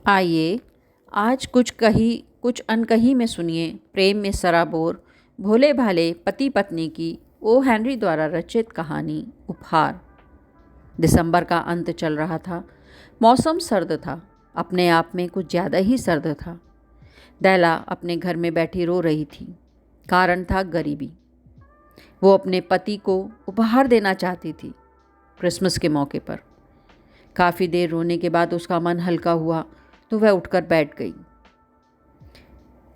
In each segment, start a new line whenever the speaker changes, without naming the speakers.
आइए आज कुछ अनकही में सुनिए प्रेम में सराबोर भोले भाले पति पत्नी की ओ हेनरी द्वारा रचित कहानी उपहार। दिसंबर का अंत चल रहा था। मौसम सर्द था, अपने आप में कुछ ज़्यादा ही सर्द था। दैला अपने घर में बैठी रो रही थी। कारण था गरीबी। वो अपने पति को उपहार देना चाहती थी क्रिसमस के मौके पर। काफ़ी देर रोने के बाद उसका मन हल्का हुआ तो वह उठकर बैठ गई।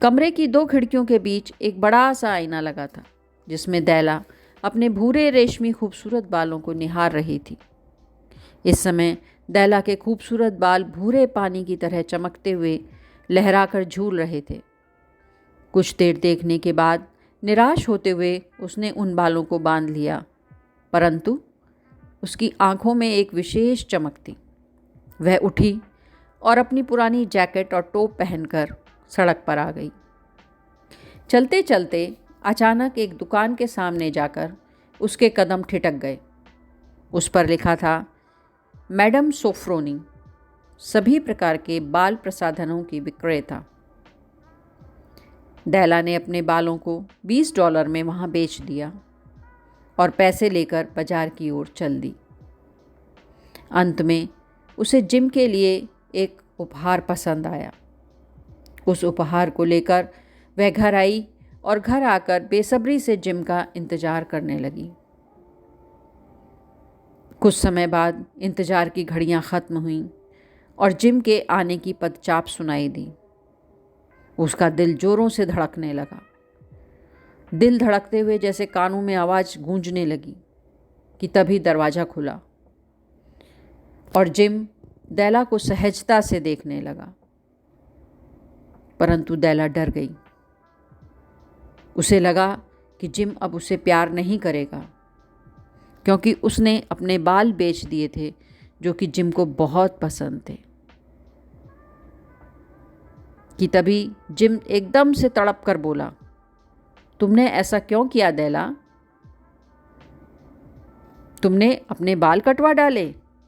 कमरे की दो खिड़कियों के बीच एक बड़ा सा आईना लगा था जिसमें दैला अपने भूरे रेशमी खूबसूरत बालों को निहार रही थी। इस समय दैला के खूबसूरत बाल भूरे पानी की तरह चमकते हुए लहराकर झूल रहे थे। कुछ देर देखने के बाद निराश होते हुए उसने उन बालों को बांध लिया, परंतु उसकी आंखों में एक विशेष चमक थी। वह उठी और अपनी पुरानी जैकेट और टोप पहनकर सड़क पर आ गई। चलते चलते अचानक एक दुकान के सामने जाकर उसके कदम ठिठक गए। उस पर लिखा था मैडम सोफ्रोनी, सभी प्रकार के बाल प्रसाधनों की विक्रेता। दैला ने अपने बालों को $20 में वहाँ बेच दिया और पैसे लेकर बाजार की ओर चल दी। अंत में उसे जिम के लिए एक उपहार पसंद आया। उस उपहार को लेकर वह घर आई और घर आकर बेसब्री से जिम का इंतज़ार करने लगी। कुछ समय बाद इंतज़ार की घड़ियां ख़त्म हुईं और जिम के आने की पदचाप सुनाई दी। उसका दिल जोरों से धड़कने लगा। दिल धड़कते हुए जैसे कानों में आवाज़ गूंजने लगी कि तभी दरवाज़ा खुला और जिम दैला को सहजता से देखने लगा। परंतु दैला डर गई। उसे लगा कि जिम अब उसे प्यार नहीं करेगा, क्योंकि उसने अपने बाल बेच दिए थे जो कि जिम को बहुत पसंद थे। कि तभी जिम एकदम से तड़प कर बोला, तुमने ऐसा क्यों किया दैला? तुमने अपने बाल कटवा डाले?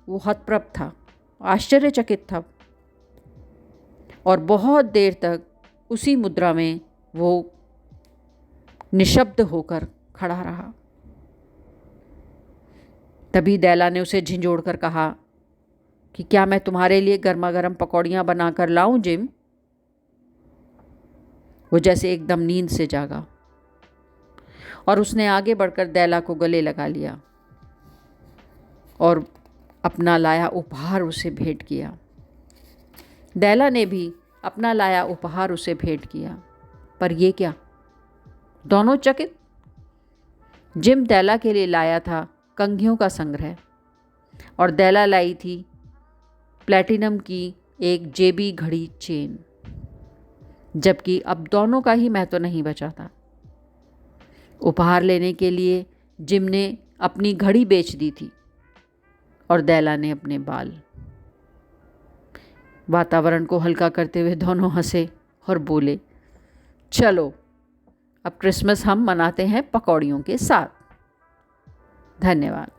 वो हतप्रभ था, आश्चर्यचकित था और बहुत देर तक उसी मुद्रा में वो निशब्द होकर खड़ा रहा। तभी दैला ने उसे झिंझोड़कर कहा कि क्या मैं तुम्हारे लिए गर्मा गर्म पकौड़ियाँ बनाकर लाऊं जिम? वो जैसे एकदम नींद से जागा और उसने आगे बढ़कर दैला को गले लगा लिया और अपना लाया उपहार उसे भेंट किया। दैला ने भी अपना लाया उपहार उसे भेंट किया। पर ये क्या? दोनों चकित। जिम दैला के लिए लाया था कंघियों का संग्रह और दैला लाई थी प्लैटिनम की एक जेबी घड़ी चेन, जबकि अब दोनों का ही महत्व नहीं बचा था। उपहार लेने के लिए जिम ने अपनी घड़ी बेच दी थी और दैला ने अपने बाल। वातावरण को हल्का करते हुए दोनों हंसे और बोले, चलो अब क्रिसमस हम मनाते हैं पकौड़ियों के साथ। धन्यवाद।